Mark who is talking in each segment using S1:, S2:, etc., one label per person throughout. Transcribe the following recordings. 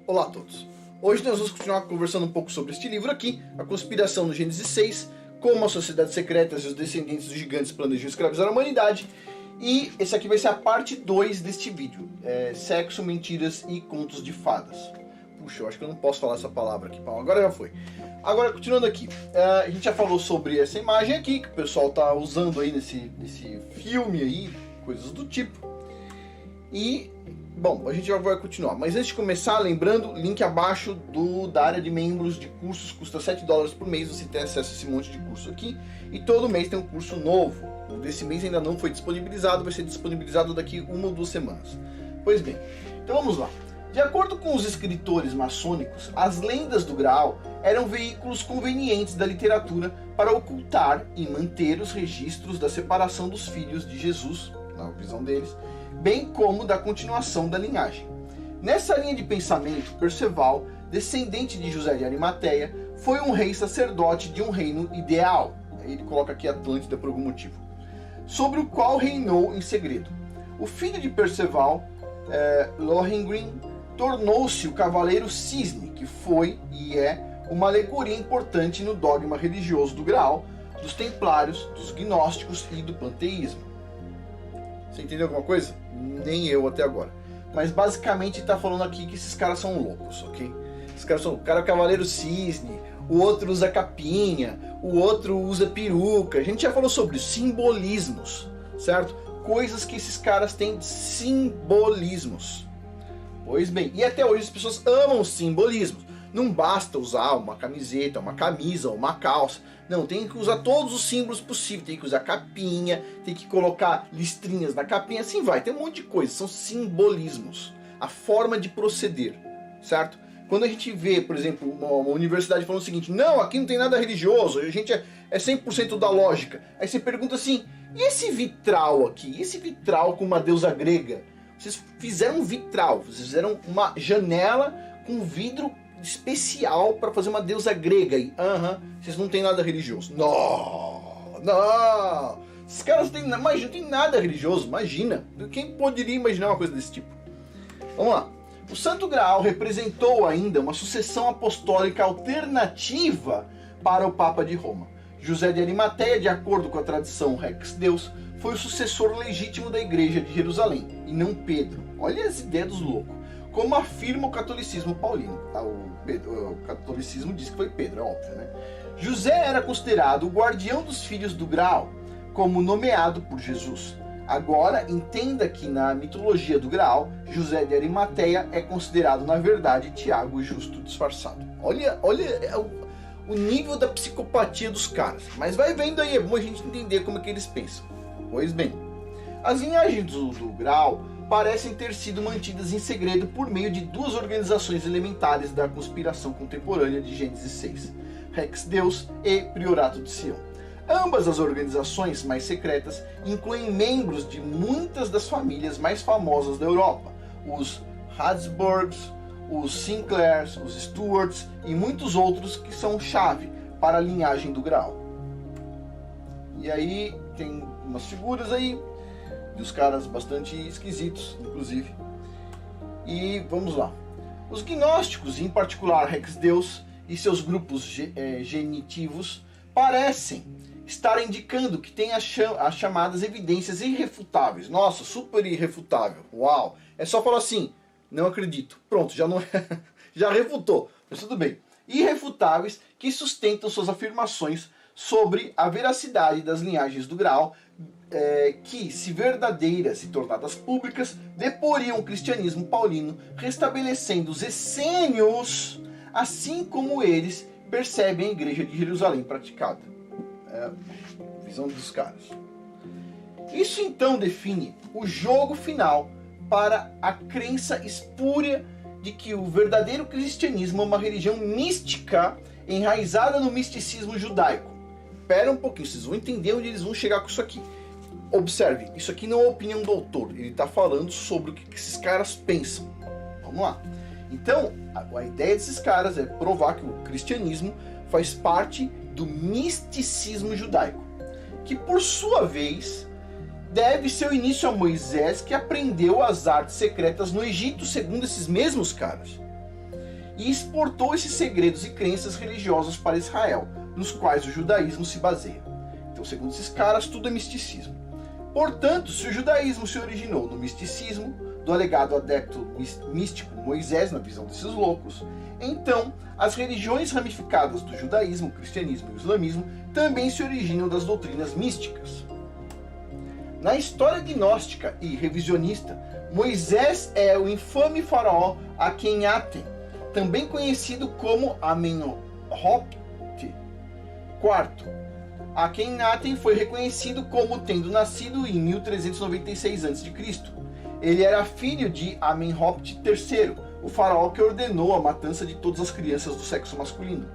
S1: Olá a todos. Hoje nós vamos continuar conversando um pouco sobre este livro aqui, A Conspiração no Gênesis 6, como as sociedades secretas e os descendentes dos gigantes planejam escravizar a humanidade. E esse aqui vai ser a parte 2 deste vídeo, Sexo, Mentiras e Contos de Fadas. Puxa, eu acho que eu não posso falar essa palavra aqui, Paulo. Agora já foi. Agora, continuando aqui, a gente já falou sobre essa imagem aqui, que o pessoal está usando aí nesse filme aí, coisas do tipo. E, bom, a gente já vai continuar. Mas antes de começar, lembrando, link abaixo da área de membros de cursos, custa $7 por mês, você tem acesso a esse monte de curso aqui. E todo mês tem um curso novo. O desse mês ainda não foi disponibilizado, vai ser disponibilizado daqui 1 ou 2 semanas. Pois bem, então vamos lá. De acordo com os escritores maçônicos, as lendas do Graal eram veículos convenientes da literatura para ocultar e manter os registros da separação dos filhos de Jesus, na visão deles, bem como da continuação da linhagem. Nessa linha de pensamento, Perceval, descendente de José de Arimateia, foi um rei sacerdote de um reino ideal. Ele coloca aqui Atlântida por algum motivo, sobre o qual reinou em segredo. O filho de Perceval, Lohengrin, tornou-se o Cavaleiro Cisne, que foi e é uma alegoria importante no dogma religioso do Graal, dos Templários, dos Gnósticos e do Panteísmo. Você entendeu alguma coisa? Nem eu até agora. Mas basicamente está falando aqui que esses caras são loucos, ok? Esses caras são, o cara é o Cavaleiro Cisne, o outro usa capinha, o outro usa peruca. A gente já falou sobre simbolismos, certo? Coisas que esses caras têm simbolismos. Pois bem, e até hoje as pessoas amam simbolismos. Não basta usar uma camiseta, uma camisa, uma calça. Não, tem que usar todos os símbolos possíveis. Tem que usar capinha, tem que colocar listrinhas na capinha, assim vai. Tem um monte de coisa, são simbolismos. A forma de proceder, certo? Quando a gente vê, por exemplo, uma universidade falando o seguinte: não, aqui não tem nada religioso, a gente é 100% da lógica. Aí você pergunta assim: e esse vitral aqui? Esse vitral com uma deusa grega? Vocês fizeram um vitral, vocês fizeram uma janela com vidro especial para fazer uma deusa grega. E, vocês não tem nada religioso. Não. Esses caras não tem nada religioso, imagina. Quem poderia imaginar uma coisa desse tipo? Vamos lá. O Santo Graal representou ainda uma sucessão apostólica alternativa para o Papa de Roma. José de Arimateia, de acordo com a tradição Rex Deus, foi o sucessor legítimo da Igreja de Jerusalém, e não Pedro. Olha as ideias dos loucos. Como afirma o catolicismo paulino. O catolicismo diz que foi Pedro, é óbvio, né? José era considerado o guardião dos filhos do Graal, como nomeado por Jesus. Agora, entenda que na mitologia do Graal, José de Arimateia é considerado, na verdade, Tiago Justo disfarçado. Olha o nível da psicopatia dos caras. Mas vai vendo aí, é bom a gente entender como é que eles pensam. Pois bem, as linhagens do Graal parecem ter sido mantidas em segredo por meio de 2 organizações elementares da conspiração contemporânea de Gênesis 6, Rex Deus e Priorato de Sião. Ambas as organizações mais secretas incluem membros de muitas das famílias mais famosas da Europa, os Habsburgs, os Sinclairs, os Stuarts e muitos outros que são chave para a linhagem do Graal. E aí tem umas figuras aí dos caras bastante esquisitos, inclusive. E vamos lá. Os gnósticos, em particular Rex Deus e seus grupos genitivos, parecem estar indicando que tem as chamadas evidências irrefutáveis. Nossa, super irrefutável. Uau! É só falar assim: não acredito. Pronto, já não já refutou. Mas tudo bem. Irrefutáveis que sustentam suas afirmações sobre a veracidade das linhagens do Graal, que, se verdadeiras e tornadas públicas, deporiam o cristianismo paulino, restabelecendo os essênios, assim como eles percebem a Igreja de Jerusalém praticada. Visão dos caras. Isso então define o jogo final para a crença espúria de que o verdadeiro cristianismo é uma religião mística enraizada no misticismo judaico. Espera um pouquinho, vocês vão entender onde eles vão chegar com isso aqui. Observe, isso aqui não é opinião do autor, ele está falando sobre o que esses caras pensam. Vamos lá. Então, a ideia desses caras é provar que o cristianismo faz parte do misticismo judaico, que por sua vez deve seu início a Moisés, que aprendeu as artes secretas no Egito, segundo esses mesmos caras. e exportou esses segredos e crenças religiosas para Israel, nos quais o judaísmo se baseia. Então, segundo esses caras, tudo é misticismo. Portanto, se o judaísmo se originou no misticismo, do alegado adepto místico Moisés, na visão desses loucos, então as religiões ramificadas do judaísmo, o cristianismo e o islamismo também se originam das doutrinas místicas. Na história gnóstica e revisionista, Moisés é o infame faraó Akhenaten, também conhecido como Amenhotep IV. Akhenaten foi reconhecido como tendo nascido em 1396 a.C. Ele era filho de Amenhotep III, o faraó que ordenou a matança de todas as crianças do sexo masculino.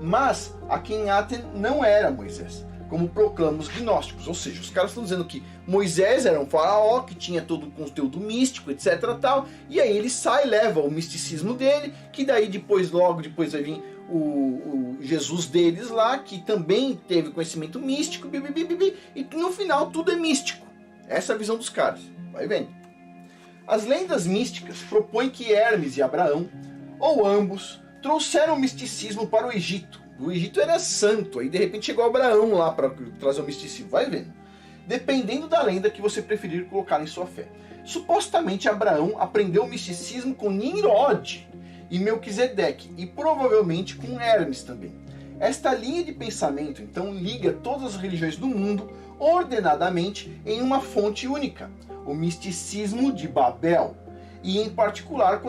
S1: Mas Akhenaten não era Moisés, como proclamam os gnósticos, ou seja, os caras estão dizendo que Moisés era um faraó que tinha todo o conteúdo místico, etc. tal, e aí ele sai, leva o misticismo dele, que daí logo depois vai vir o Jesus deles lá, que também teve conhecimento místico, e no final tudo é místico. Essa é a visão dos caras, vai vendo. As lendas místicas propõem que Hermes e Abraão, ou ambos, trouxeram o misticismo para o Egito. O Egito era santo, aí de repente chegou Abraão lá para trazer o misticismo, vai vendo. Dependendo da lenda que você preferir colocar em sua fé. Supostamente Abraão aprendeu o misticismo com Nimrod e Melquisedeque, e provavelmente com Hermes também. Esta linha de pensamento então liga todas as religiões do mundo ordenadamente em uma fonte única, o misticismo de Babel, e em particular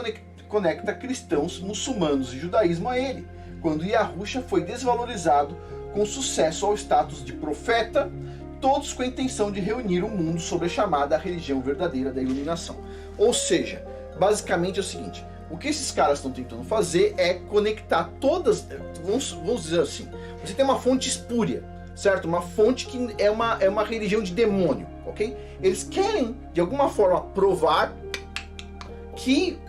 S1: conecta cristãos, muçulmanos e judaísmo a ele, quando Yahusha foi desvalorizado com sucesso ao status de profeta, todos com a intenção de reunir o mundo sobre a chamada religião verdadeira da iluminação. Ou seja, basicamente é o seguinte, o que esses caras estão tentando fazer é conectar todas, vamos dizer assim, você tem uma fonte espúria, certo? Uma fonte que é uma religião de demônio, ok? Eles querem, de alguma forma, provar que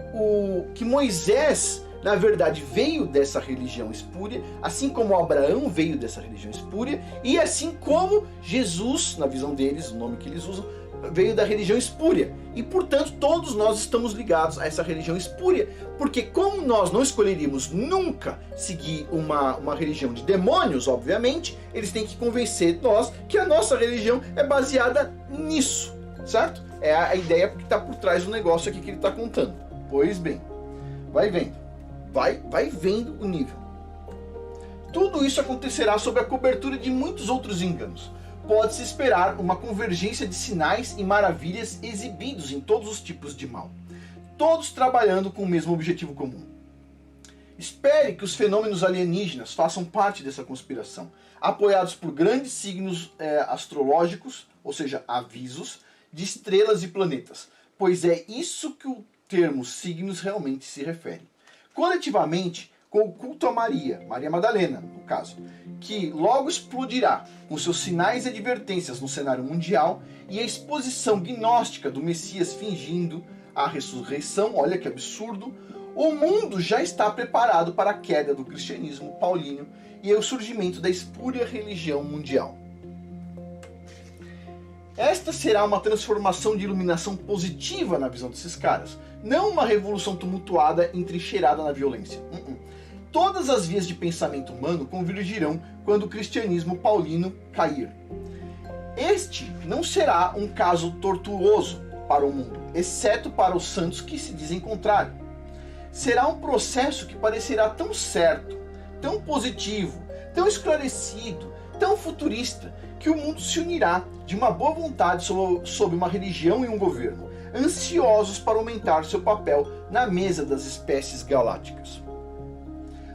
S1: Moisés, na verdade, veio dessa religião espúria, assim como Abraão veio dessa religião espúria, e assim como Jesus, na visão deles, o nome que eles usam, veio da religião espúria. E, portanto, todos nós estamos ligados a essa religião espúria, porque como nós não escolheríamos nunca seguir uma religião de demônios, obviamente, eles têm que convencer nós que a nossa religião é baseada nisso, certo? É a ideia que está por trás do negócio aqui que ele está contando. Pois bem, vai vendo. Vai vendo o nível. Tudo isso acontecerá sob a cobertura de muitos outros enganos. Pode-se esperar uma convergência de sinais e maravilhas exibidos em todos os tipos de mal, todos trabalhando com o mesmo objetivo comum. Espere que os fenômenos alienígenas façam parte dessa conspiração, apoiados por grandes signos astrológicos, ou seja, avisos, de estrelas e planetas, pois é isso que o termo signos realmente se refere. Coletivamente, com o culto a Maria Madalena, no caso, que logo explodirá com seus sinais e advertências no cenário mundial, e a exposição gnóstica do Messias fingindo a ressurreição, olha que absurdo, o mundo já está preparado para a queda do cristianismo paulino e o surgimento da espúria religião mundial. Esta será uma transformação de iluminação positiva na visão desses caras, não uma revolução tumultuada entrincheirada na violência. Todas as vias de pensamento humano convergirão quando o cristianismo paulino cair. Este não será um caso tortuoso para o mundo, exceto para os santos que se dizem contrário. Será um processo que parecerá tão certo, tão positivo, tão esclarecido, tão futurista, que o mundo se unirá de uma boa vontade sob uma religião e um governo, ansiosos para aumentar seu papel na mesa das espécies galácticas.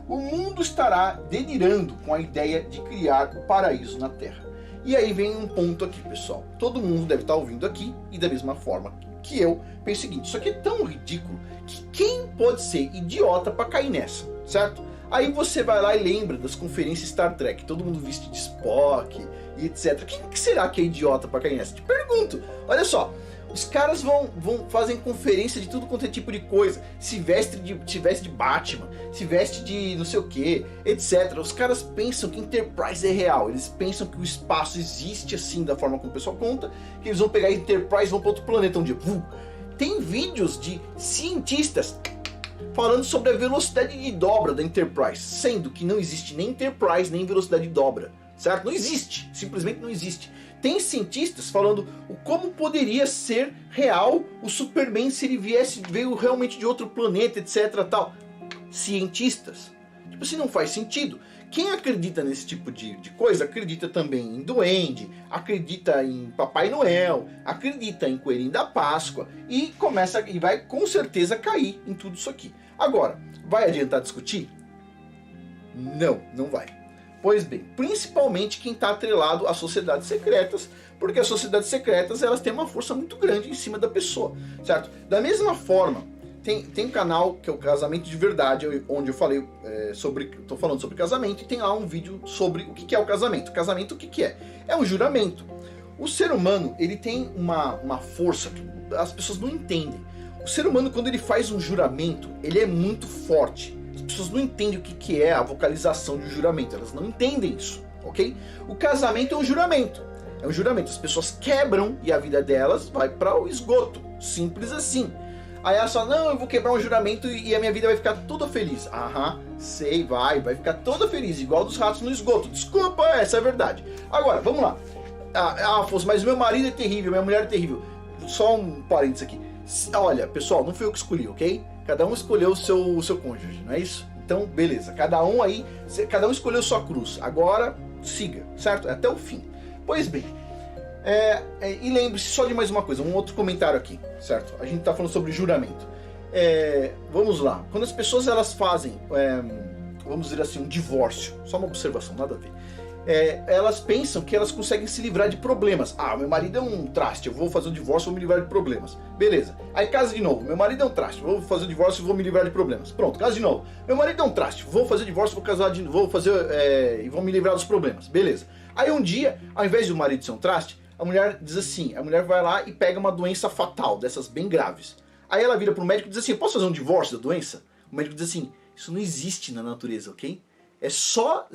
S1: O mundo estará delirando com a ideia de criar o paraíso na Terra. E aí vem um ponto aqui, pessoal. Todo mundo deve estar ouvindo aqui, e da mesma forma que eu, penso o seguinte, isso aqui é tão ridículo que quem pode ser idiota para cair nessa, certo? Aí você vai lá e lembra das conferências Star Trek, todo mundo veste de Spock e etc. Quem que será que é idiota para cair nessa? Te pergunto. Olha só, os caras fazem conferência de tudo quanto é tipo de coisa, se veste de Batman, se veste de não sei o que, etc. Os caras pensam que Enterprise é real, eles pensam que o espaço existe assim da forma como o pessoal conta, que eles vão pegar Enterprise e vão para outro planeta um dia. Tem vídeos de cientistas falando sobre a velocidade de dobra da Enterprise, sendo que não existe nem Enterprise nem velocidade de dobra, certo? Não existe, simplesmente não existe. Tem cientistas falando o como poderia ser real o Superman se ele veio realmente de outro planeta, etc, tal. Cientistas. Tipo assim, não faz sentido. Quem acredita nesse tipo de coisa, acredita também em duende, acredita em Papai Noel, acredita em Coelhinho da Páscoa e vai com certeza cair em tudo isso aqui. Agora, vai adiantar discutir? Não, não vai. Pois bem, principalmente quem está atrelado às sociedades secretas, porque as sociedades secretas elas têm uma força muito grande em cima da pessoa, certo? Da mesma forma, tem um canal que é o Casamento de Verdade, onde eu falei estou falando sobre casamento, e tem lá um vídeo sobre o que é o casamento. Casamento o que é? É um juramento. O ser humano ele tem uma força que as pessoas não entendem. O ser humano, quando ele faz um juramento, ele é muito forte. As pessoas não entendem o que é a vocalização de um juramento, elas não entendem isso, ok? O casamento é um juramento. É um juramento, as pessoas quebram e a vida delas vai para o esgoto, simples assim. Aí ela fala, não, eu vou quebrar um juramento e a minha vida vai ficar toda feliz. Aham, sei, vai ficar toda feliz, igual dos ratos no esgoto. Desculpa, essa é a verdade. Agora, vamos lá. Afonso, mas meu marido é terrível, minha mulher é terrível. Só um parênteses aqui. Olha, pessoal, não fui eu que escolhi, ok? Cada um escolheu o seu cônjuge, não é isso? Então, beleza. Cada um escolheu sua cruz. Agora, siga, certo? Até o fim. Pois bem. E lembre-se só de mais uma coisa, um outro comentário aqui, certo? A gente está falando sobre juramento. Vamos lá. Quando as pessoas elas fazem, vamos dizer assim, um divórcio, só uma observação, nada a ver. Elas pensam que elas conseguem se livrar de problemas. Ah, meu marido é um traste, eu vou fazer um divórcio e vou me livrar de problemas. Beleza. Aí casa de novo. Meu marido é um traste, vou fazer um divórcio e vou me livrar de problemas. Pronto, casa de novo. Meu marido é um traste, vou fazer divórcio, e vou me livrar dos problemas. Beleza. Aí um dia, ao invés do marido ser um traste, a mulher diz assim, a mulher vai lá e pega uma doença fatal, dessas bem graves. Aí ela vira pro médico e diz assim, posso fazer um divórcio da doença? O médico diz assim, isso não existe na natureza, ok? É só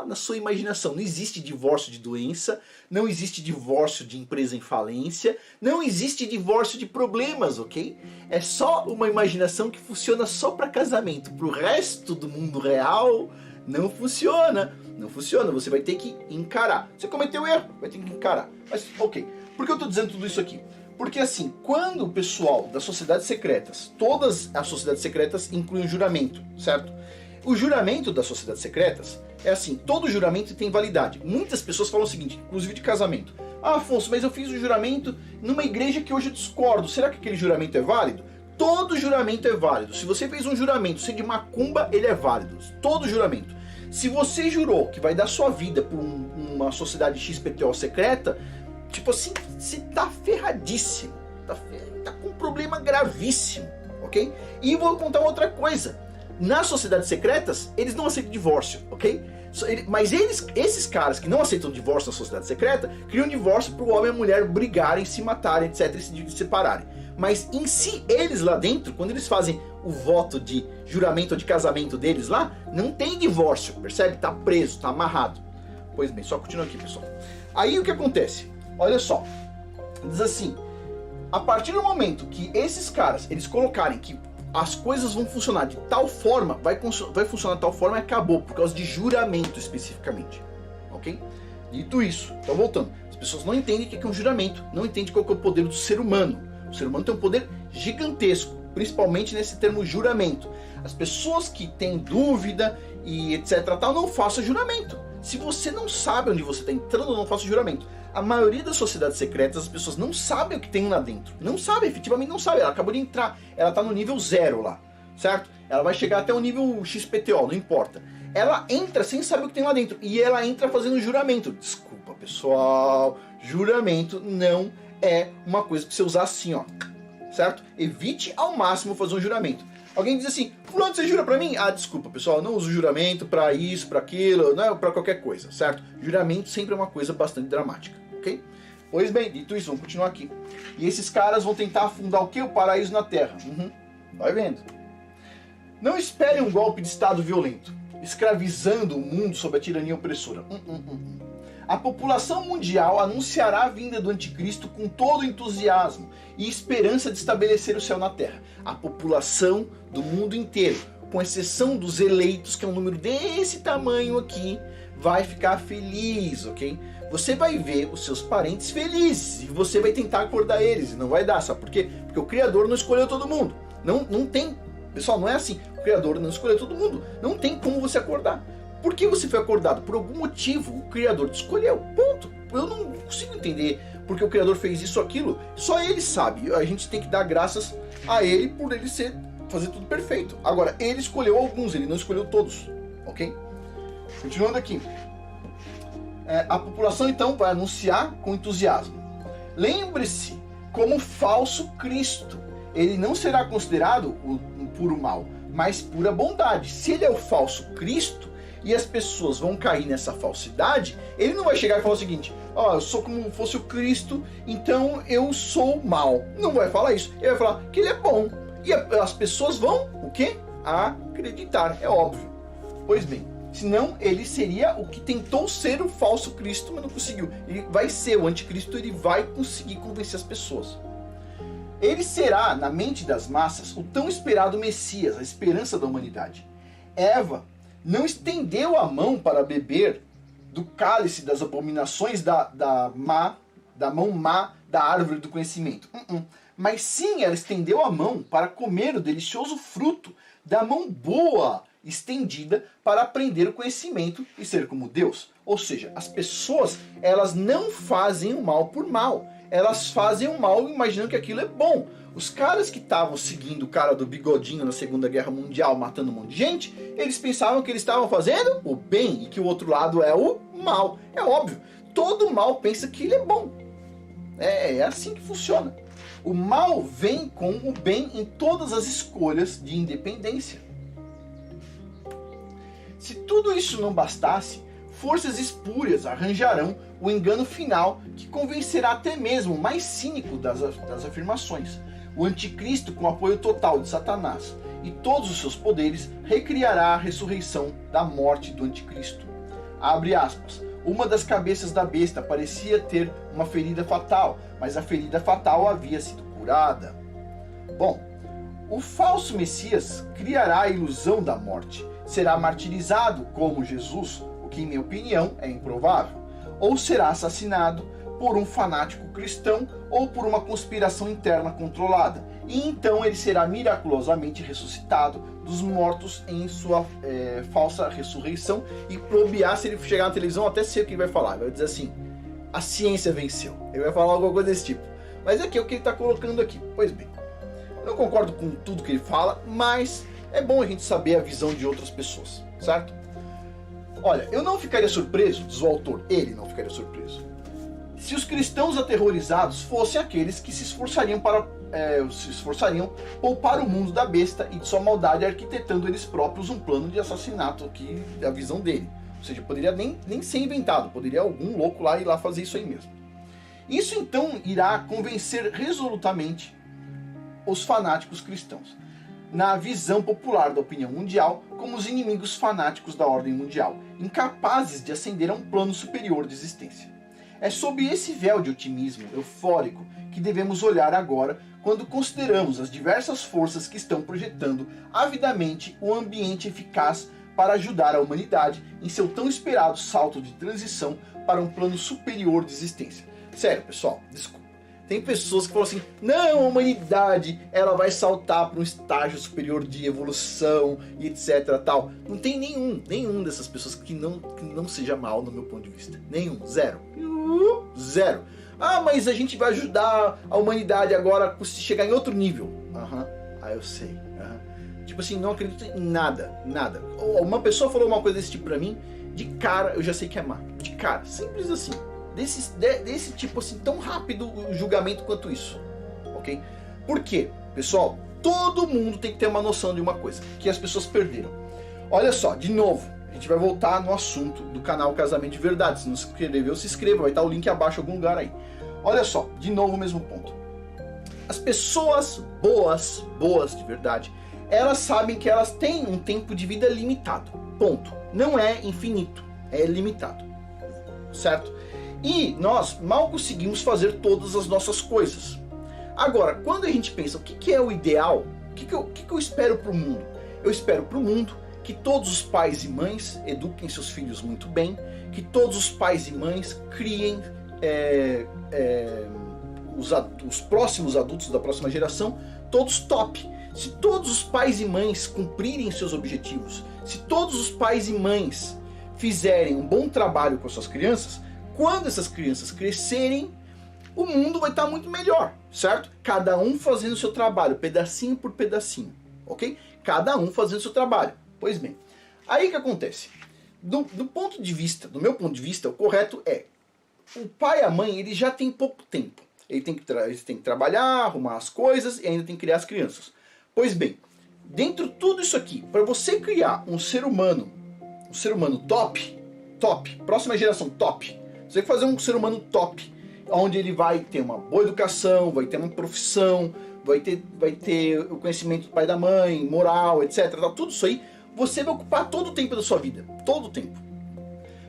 S1: na sua imaginação. Não existe divórcio de doença, não existe divórcio de empresa em falência, não existe divórcio de problemas, ok? É só uma imaginação que funciona só para casamento. Pro resto do mundo real, não funciona. Não funciona, você vai ter que encarar. Você cometeu erro, vai ter que encarar. Mas, ok. Por que eu estou dizendo tudo isso aqui? Porque assim, quando o pessoal das sociedades secretas, todas as sociedades secretas incluem juramento, certo? O juramento das sociedades secretas é assim, todo juramento tem validade. Muitas pessoas falam o seguinte, inclusive de casamento. Ah, Afonso, mas eu fiz o juramento numa igreja que hoje eu discordo. Será que aquele juramento é válido? Todo juramento é válido. Se você fez um juramento sem de macumba, ele é válido. Todo juramento. Se você jurou que vai dar sua vida por uma sociedade XPTO secreta, tipo assim, você tá ferradíssimo. Tá com um problema gravíssimo, ok? E vou contar outra coisa. Nas sociedades secretas, eles não aceitam divórcio, ok? Mas esses caras que não aceitam divórcio na sociedade secreta, criam divórcio para o homem e a mulher brigarem, se matarem, etc, e se separarem. Mas em si, eles lá dentro, quando eles fazem o voto de juramento ou de casamento deles lá, não tem divórcio, percebe? Tá preso, tá amarrado. Pois bem, só continua aqui, pessoal. Aí o que acontece? Olha só, diz assim, a partir do momento que esses caras, eles colocarem que as coisas vão funcionar de tal forma, vai funcionar de tal forma e acabou, por causa de juramento especificamente, ok? Dito isso, então voltando, as pessoas não entendem o que é um juramento, não entendem qual é o poder do ser humano. O ser humano tem um poder gigantesco, principalmente nesse termo juramento. As pessoas que têm dúvida e etc, tal, não façam juramento. Se você não sabe onde você está entrando, não faça juramento. A maioria das sociedades secretas, as pessoas não sabem o que tem lá dentro. Não sabem, efetivamente não sabem. Ela acabou de entrar, ela está no nível 0 lá, certo? Ela vai chegar até o nível XPTO, não importa. Ela entra sem saber o que tem lá dentro. E ela entra fazendo juramento. Desculpa, pessoal. Juramento não é uma coisa pra você usar assim, ó. Certo? Evite ao máximo fazer um juramento. Alguém diz assim, fulano, você jura pra mim? Ah, desculpa, pessoal, eu não uso juramento pra isso, pra aquilo, não é pra qualquer coisa, certo? Juramento sempre é uma coisa bastante dramática, ok? Pois bem, dito isso, vamos continuar aqui. E esses caras vão tentar afundar o quê? O paraíso na Terra. Vai vendo. Não espere um golpe de Estado violento, escravizando o mundo sob a tirania opressora. A população mundial anunciará a vinda do anticristo com todo entusiasmo e esperança de estabelecer o céu na terra. A população do mundo inteiro, com exceção dos eleitos, que é um número desse tamanho aqui, vai ficar feliz, ok? Você vai ver os seus parentes felizes e você vai tentar acordar eles e não vai dar, sabe por quê? Porque o Criador não escolheu todo mundo. Não tem, pessoal, não é assim. O Criador não escolheu todo mundo. Não tem como você acordar. Por que você foi acordado? Por algum motivo o Criador te escolheu. Ponto. Eu não consigo entender porque o Criador fez isso ou aquilo. Só Ele sabe. A gente tem que dar graças a Ele por Ele fazer tudo perfeito. Agora, Ele escolheu alguns, Ele não escolheu todos. Ok? Continuando aqui. A população então vai anunciar com entusiasmo. Lembre-se, como falso Cristo, ele não será considerado um puro mal, mas pura bondade. Se ele é o falso Cristo e as pessoas vão cair nessa falsidade, ele não vai chegar e falar o seguinte: ó, eu sou como fosse o Cristo, então eu sou mal. Não vai falar isso. Ele vai falar que ele é bom. E as pessoas vão, o quê? Acreditar, é óbvio. Pois bem, senão ele seria o que tentou ser o falso Cristo, mas não conseguiu. Ele vai ser o anticristo, ele vai conseguir convencer as pessoas. Ele será, na mente das massas, o tão esperado Messias, a esperança da humanidade. Eva não estendeu a mão para beber do cálice das abominações da mão má da árvore do conhecimento. Mas sim, ela estendeu a mão para comer o delicioso fruto da mão boa, estendida para aprender o conhecimento e ser como Deus. Ou seja, as pessoas, elas não fazem o mal por mal. Elas fazem o mal imaginando que aquilo é bom. Os caras que estavam seguindo o cara do bigodinho na Segunda Guerra Mundial, matando um monte de gente, eles pensavam que eles estavam fazendo o bem e que o outro lado é o mal. É óbvio, todo mal pensa que ele é bom. É assim que funciona. O mal vem com o bem em todas as escolhas de independência. Se tudo isso não bastasse, forças espúrias arranjarão o engano final que convencerá até mesmo o mais cínico das afirmações. O anticristo, com apoio total de Satanás e todos os seus poderes, recriará a ressurreição da morte do anticristo. Abre aspas. Uma das cabeças da besta parecia ter uma ferida fatal, mas a ferida fatal havia sido curada. Bom, o falso Messias criará a ilusão da morte. Será martirizado como Jesus, o que, em minha opinião, é improvável. Ou será assassinado por um fanático cristão ou por uma conspiração interna controlada. E então ele será miraculosamente ressuscitado dos mortos em sua falsa ressurreição. E probiar, se ele chegar na televisão, até sei o que ele vai falar. Ele vai dizer assim: a ciência venceu. Ele vai falar alguma coisa desse tipo. Mas aqui é o que ele está colocando aqui. Pois bem, eu não concordo com tudo que ele fala, mas é bom a gente saber a visão de outras pessoas, certo? Olha, eu não ficaria surpreso, diz o autor, ele não ficaria surpreso, se os cristãos aterrorizados fossem aqueles que se esforçariam poupar o mundo da besta e de sua maldade, arquitetando eles próprios um plano de assassinato, que é a visão dele. Ou seja, poderia nem ser inventado, poderia algum louco lá ir lá fazer isso aí mesmo. Isso então irá convencer resolutamente os fanáticos cristãos, na visão popular da opinião mundial, como os inimigos fanáticos da ordem mundial, incapazes de ascender a um plano superior de existência. É sob esse véu de otimismo eufórico que devemos olhar agora quando consideramos as diversas forças que estão projetando avidamente um ambiente eficaz para ajudar a humanidade em seu tão esperado salto de transição para um plano superior de existência. Sério, pessoal, desculpa. Tem pessoas que falam assim: não, a humanidade ela vai saltar para um estágio superior de evolução e etc. tal. Não tem nenhum dessas pessoas que não seja mal no meu ponto de vista. Nenhum, zero. Zero. Ah, mas a gente vai ajudar a humanidade agora a chegar em outro nível. Eu sei. Tipo assim, não acredito em nada. Uma pessoa falou uma coisa desse tipo pra mim, de cara eu já sei que é má. De cara, simples assim. Desse tipo assim, tão rápido o julgamento quanto isso, ok? Por quê? Pessoal, todo mundo tem que ter uma noção de uma coisa, que as pessoas perderam. Olha só, de novo, a gente vai voltar no assunto do canal Casamento de Verdade. Se não se inscreveu, se inscreva, vai estar o link abaixo em algum lugar aí. Olha só, de novo o mesmo ponto. As pessoas boas de verdade, elas sabem que elas têm um tempo de vida limitado, ponto. Não é infinito, é limitado. certo? E nós mal conseguimos fazer todas as nossas coisas. Agora, quando a gente pensa, o que é o ideal? O que eu espero para o mundo? Eu espero para o mundo que todos os pais e mães eduquem seus filhos muito bem, que todos os pais e mães criem os próximos adultos da próxima geração, todos top. Se todos os pais e mães cumprirem seus objetivos, se todos os pais e mães fizerem um bom trabalho com as suas crianças, quando essas crianças crescerem, o mundo vai estar muito melhor, certo? Cada um fazendo o seu trabalho, pedacinho por pedacinho, ok? Cada um fazendo o seu trabalho. Pois bem, aí que acontece? Do meu ponto de vista, o correto é, o pai e a mãe, ele já tem pouco tempo. Eles têm que trabalhar, arrumar as coisas e ainda tem que criar as crianças. Pois bem, dentro de tudo isso aqui, para você criar um ser humano top, próxima geração top, você tem que fazer um ser humano top, onde ele vai ter uma boa educação, vai ter uma profissão, vai ter o conhecimento do pai e da mãe, moral, etc. Tudo isso aí, você vai ocupar todo o tempo da sua vida, todo o tempo.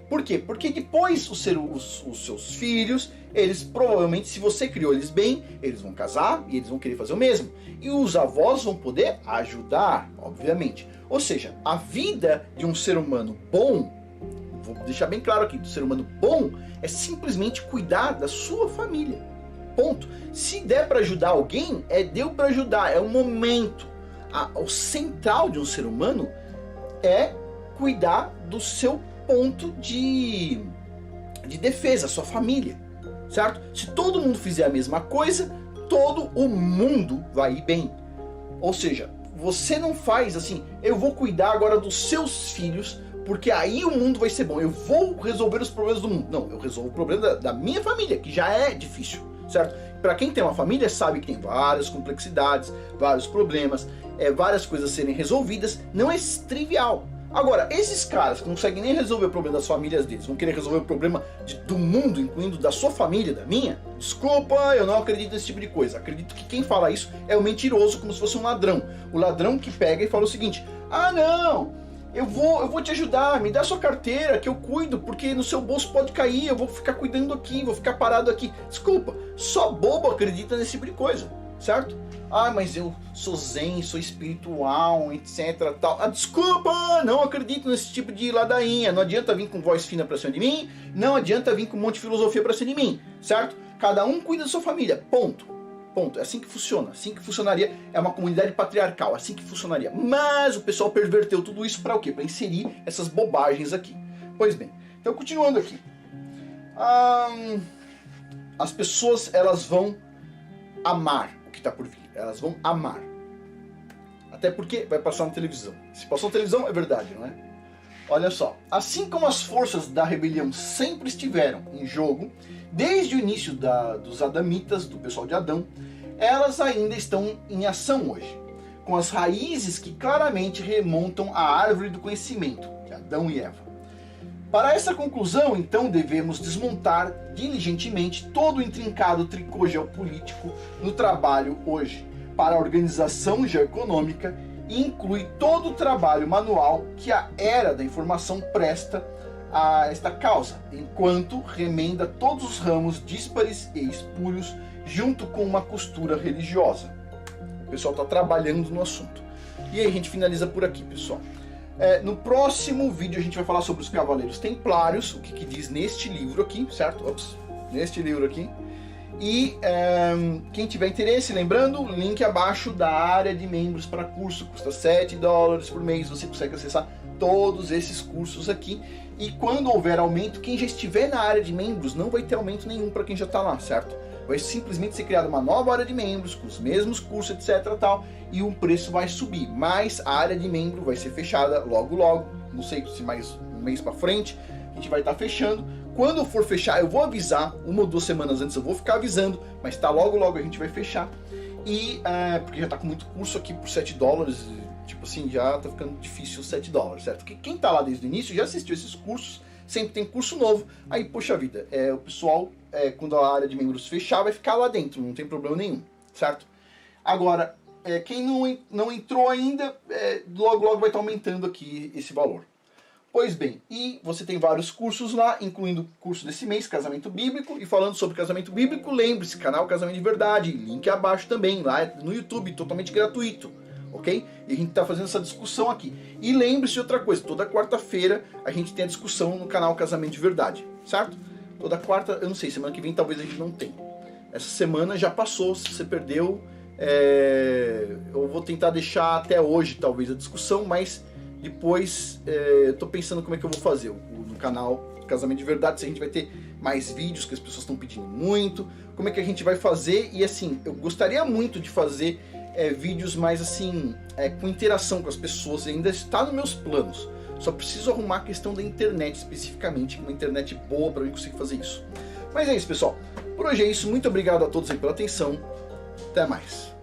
S1: Por quê? Porque depois os seus filhos, eles provavelmente, se você criou eles bem, eles vão casar e eles vão querer fazer o mesmo. E os avós vão poder ajudar, obviamente. Ou seja, a vida de um ser humano bom, vou deixar bem claro aqui, do ser humano bom, é simplesmente cuidar da sua família. Ponto. Se der para ajudar alguém, deu para ajudar, é um momento. O central de um ser humano é cuidar do seu ponto de defesa, sua família, certo? Se todo mundo fizer a mesma coisa, todo o mundo vai ir bem. Ou seja, você não faz assim, eu vou cuidar agora dos seus filhos, porque aí o mundo vai ser bom, eu vou resolver os problemas do mundo. Não, eu resolvo o problema da minha família, que já é difícil, certo? Para quem tem uma família sabe que tem várias complexidades, vários problemas, várias coisas a serem resolvidas, não é trivial. Agora, esses caras que não conseguem nem resolver o problema das famílias deles, vão querer resolver o problema do mundo, incluindo da sua família, da minha? Desculpa, eu não acredito nesse tipo de coisa. Acredito que quem fala isso é o mentiroso, como se fosse um ladrão. O ladrão que pega e fala o seguinte: ah não, eu vou te ajudar, me dá sua carteira que eu cuido, porque no seu bolso pode cair, eu vou ficar cuidando aqui, vou ficar parado aqui. Desculpa, só bobo acredita nesse tipo de coisa, certo? Ah, mas eu sou zen, sou espiritual, etc. Tal. Ah, desculpa, não acredito nesse tipo de ladainha. Não adianta vir com voz fina pra cima de mim, não adianta vir com um monte de filosofia pra cima de mim, certo? Cada um cuida da sua família, ponto. Ponto. É assim que funciona, assim que funcionaria. É uma comunidade patriarcal, assim que funcionaria. Mas o pessoal perverteu tudo isso para o quê? Para inserir essas bobagens aqui. Pois bem, então continuando aqui. As pessoas, elas vão amar o que está por vir. Elas vão amar. Até porque vai passar na televisão. Se passou na televisão, é verdade, não é? Olha só. Assim como as forças da rebelião sempre estiveram em jogo, desde o início dos adamitas, do pessoal de Adão, elas ainda estão em ação hoje, com as raízes que claramente remontam à árvore do conhecimento, de Adão e Eva. Para essa conclusão, então, devemos desmontar diligentemente todo o intrincado tricô geopolítico no trabalho hoje, para a organização geoeconômica, e inclui todo o trabalho manual que a era da informação presta a esta causa, enquanto remenda todos os ramos díspares e espúrios junto com uma costura religiosa. O pessoal está trabalhando no assunto. E aí a gente finaliza por aqui, pessoal. No próximo vídeo a gente vai falar sobre os Cavaleiros Templários, o que diz neste livro aqui, certo? Ops, neste livro aqui. E quem tiver interesse, lembrando, link abaixo da área de membros para curso, custa $7 por mês, você consegue acessar todos esses cursos aqui. E quando houver aumento, quem já estiver na área de membros não vai ter aumento nenhum para quem já está lá, certo? Vai simplesmente ser criada uma nova área de membros, com os mesmos cursos, etc. tal, e o preço vai subir. Mas a área de membro vai ser fechada logo logo, não sei se mais um mês para frente, a gente vai estar fechando. Quando eu for fechar, eu vou avisar, 1 ou 2 semanas antes eu vou ficar avisando, mas tá logo logo a gente vai fechar. E porque já tá com muito curso aqui por $7, tipo assim, já tá ficando difícil $7, certo? Porque quem tá lá desde o início já assistiu esses cursos, sempre tem curso novo, aí poxa vida, o pessoal, quando a área de membros fechar, vai ficar lá dentro, não tem problema nenhum, certo? Agora, quem não entrou ainda, logo logo vai estar aumentando aqui esse valor. Pois bem, e você tem vários cursos lá, incluindo o curso desse mês, Casamento Bíblico. E falando sobre casamento bíblico, lembre-se, canal Casamento de Verdade, link abaixo também, lá no YouTube, totalmente gratuito, ok? E a gente está fazendo essa discussão aqui. E lembre-se de outra coisa, toda quarta-feira a gente tem a discussão no canal Casamento de Verdade, certo? Toda quarta, eu não sei, semana que vem talvez a gente não tenha. Essa semana já passou, se você perdeu, eu vou tentar deixar até hoje talvez a discussão, mas depois eu tô pensando como é que eu vou fazer no canal Casamento de Verdade, se a gente vai ter mais vídeos que as pessoas estão pedindo muito, como é que a gente vai fazer. E assim, eu gostaria muito de fazer vídeos mais assim, com interação com as pessoas, ainda está nos meus planos. Só preciso arrumar a questão da internet especificamente, uma internet boa para eu conseguir fazer isso. Mas é isso, pessoal. Por hoje é isso. Muito obrigado a todos aí pela atenção. Até mais.